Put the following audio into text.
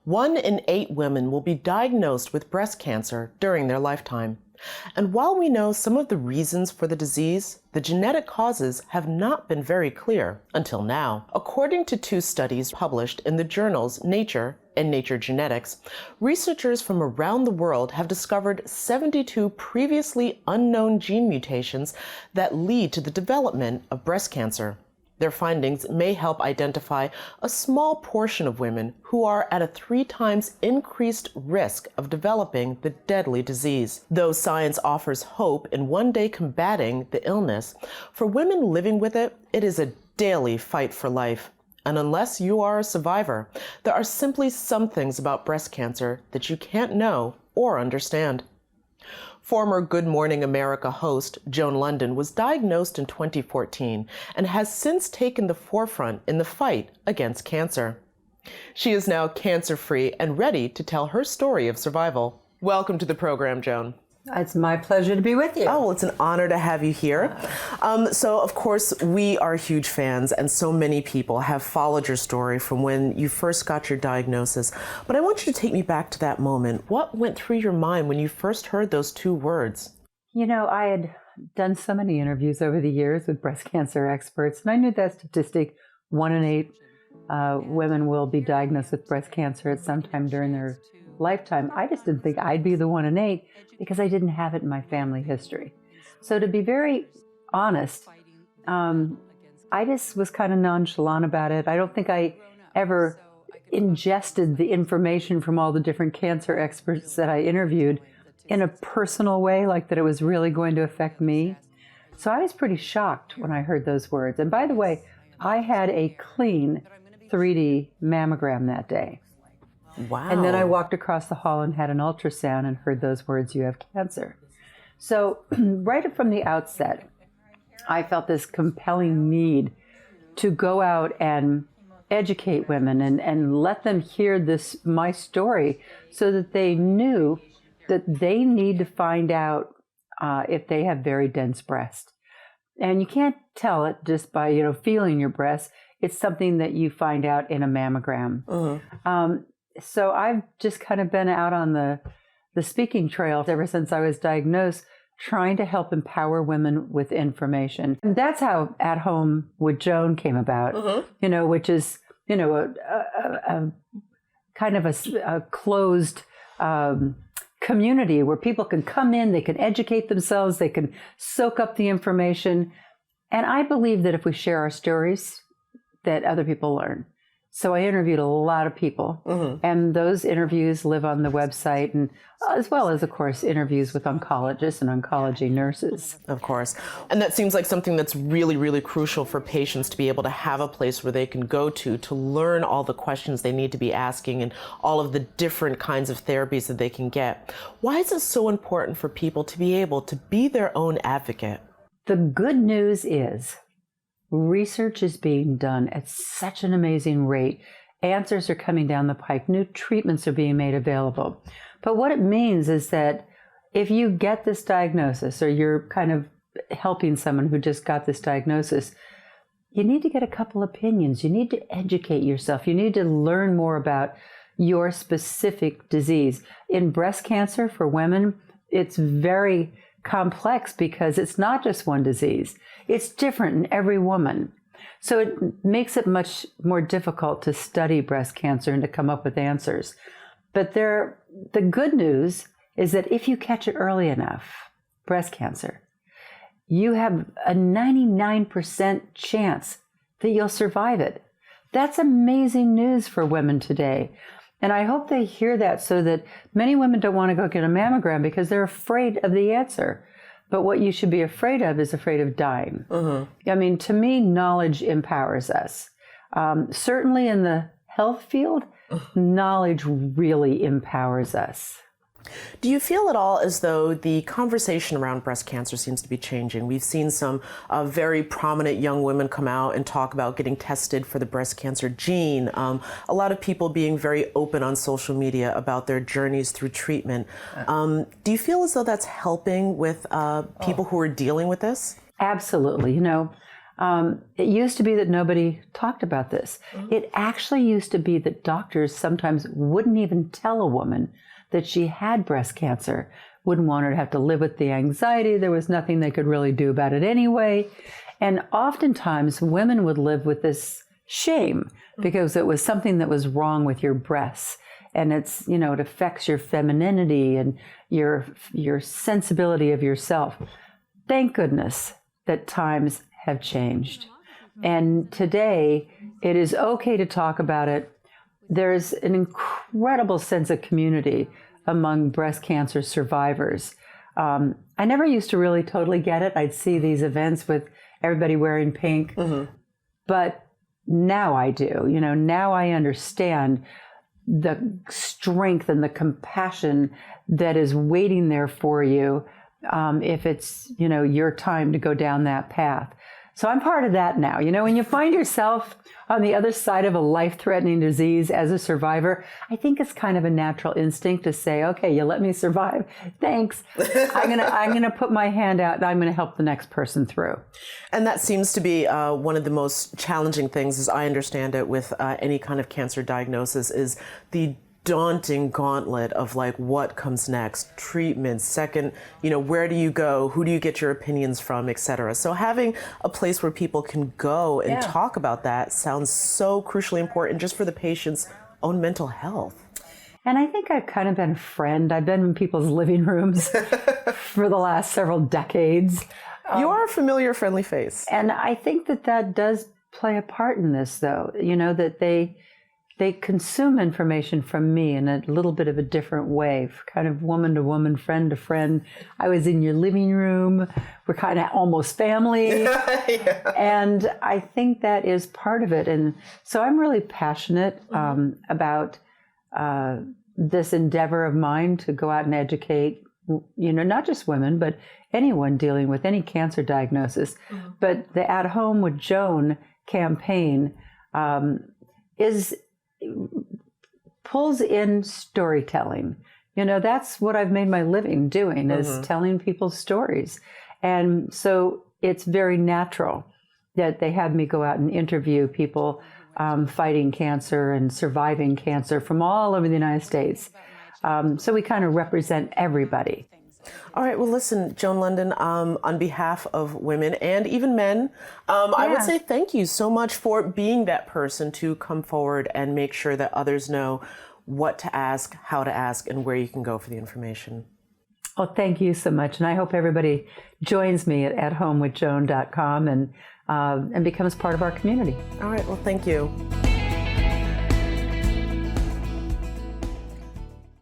1 in 8 women will be diagnosed with breast cancer during their lifetime. And while we know some of the reasons for the disease, the genetic causes have not been very clear until now. According to 2 studies published in the journals Nature and Nature Genetics, researchers from around the world have discovered 72 previously unknown gene mutations that lead to the development of breast cancer. Their findings may help identify a small portion of women who are at a 3 times increased risk of developing the deadly disease. Though science offers hope in one day combating the illness, for women living with it, it is a daily fight for life. And unless you are a survivor, there are simply some things about breast cancer that you can't know or understand. Former Good Morning America host Joan Lunden was diagnosed in 2014 and has since taken the forefront in the fight against cancer. She is now cancer-free and ready to tell her story of survival. Welcome to the program, Joan. It's my pleasure to be with you. Oh, well, it's an honor to have you here. So, of course, we are huge fans, and so many people have followed your story from when you first got your diagnosis. But I want you to take me back to that moment. What went through your mind when you first heard those 2 words? You know, I had done so many interviews over the years with breast cancer experts, and I knew that statistic, 1 in 8 women will be diagnosed with breast cancer at some time during their lifetime. I just didn't think I'd be the 1 in 8 because I didn't have it in my family history. So to be very honest, I just was kind of nonchalant about it. I don't think I ever ingested the information from all the different cancer experts that I interviewed in a personal way, like that it was really going to affect me. So I was pretty shocked when I heard those words. And by the way, I had a clean 3D mammogram that day. Wow. And then I walked across the hall and had an ultrasound and heard those words, "You have cancer." So right from the outset, I felt this compelling need to go out and educate women and let them hear my story, so that they knew that they need to find out if they have very dense breast. And you can't tell it just by, feeling your breast. It's something that you find out in a mammogram. So I've just kind of been out on the speaking trail ever since I was diagnosed, trying to help empower women with information. And that's how At Home with Joan came about, which is, a kind of a closed community where people can come in, they can educate themselves, they can soak up the information. And I believe that if we share our stories, that other people learn. So I interviewed a lot of people, and those interviews live on the website, and as well as, of course, interviews with oncologists and oncology nurses. Of course. And that seems like something that's really, really crucial for patients to be able to have a place where they can go to learn all the questions they need to be asking and all of the different kinds of therapies that they can get. Why is it so important for people to be able to be their own advocate? The good news is research is being done at such an amazing rate. Answers are coming down the pike. New treatments are being made available. But what it means is that if you get this diagnosis, or you're kind of helping someone who just got this diagnosis, you need to get a couple opinions. You need to educate yourself. You need to learn more about your specific disease. In breast cancer for women, it's very complex because it's not just one disease. It's different in every woman. So it makes it much more difficult to study breast cancer and to come up with answers. But the good news is that if you catch it early enough, breast cancer, you have a 99% chance that you'll survive it. That's amazing news for women today. And I hope they hear that, so that many women don't want to go get a mammogram because they're afraid of the answer. But what you should be afraid of is afraid of dying. I mean, to me, knowledge empowers us. Certainly in the health field, knowledge really empowers us. Do you feel at all as though the conversation around breast cancer seems to be changing? We've seen some very prominent young women come out and talk about getting tested for the breast cancer gene. A lot of people being very open on social media about their journeys through treatment. Do you feel as though that's helping with people who are dealing with this? Absolutely. It used to be that nobody talked about this. It actually used to be that doctors sometimes wouldn't even tell a woman that she had breast cancer, wouldn't want her to have to live with the anxiety. There was nothing they could really do about it anyway. And oftentimes women would live with this shame because it was something that was wrong with your breasts. And it's, it affects your femininity and your sensibility of yourself. Thank goodness that times have changed. And today it is okay to talk about it. There's an incredible sense of community among breast cancer survivors. I never used to really totally get it. I'd see these events with everybody wearing pink, but now I do. Now I understand the strength and the compassion that is waiting there for you if it's, your time to go down that path. So I'm part of that now. When you find yourself on the other side of a life-threatening disease as a survivor, I think it's kind of a natural instinct to say, okay, you let me survive. Thanks. I'm gonna put my hand out and I'm gonna help the next person through. And that seems to be one of the most challenging things, as I understand it, with any kind of cancer diagnosis, is the daunting gauntlet of what comes next, treatment, second, where do you go, who do you get your opinions from, etc. So having a place where people can go and talk about that sounds so crucially important just for the patient's own mental health. And I think I've kind of been a friend. I've been in people's living rooms for the last several decades. You are a familiar, friendly face. And I think that does play a part in this, though, that they consume information from me in a little bit of a different way, kind of woman to woman, friend to friend. I was in your living room. We're kind of almost family. And I think that is part of it. And so I'm really passionate about this endeavor of mine to go out and educate, not just women, but anyone dealing with any cancer diagnosis. But the At Home with Joan campaign pulls in storytelling. That's what I've made my living doing, is telling people stories. And so it's very natural that they have me go out and interview people fighting cancer and surviving cancer from all over the United States. So we kind of represent everybody. All right. Well, listen, Joan London, on behalf of women and even men, I would say thank you so much for being that person to come forward and make sure that others know what to ask, how to ask, and where you can go for the information. Well, thank you so much. And I hope everybody joins me at athomewithjoan.com and becomes part of our community. All right. Well, thank you.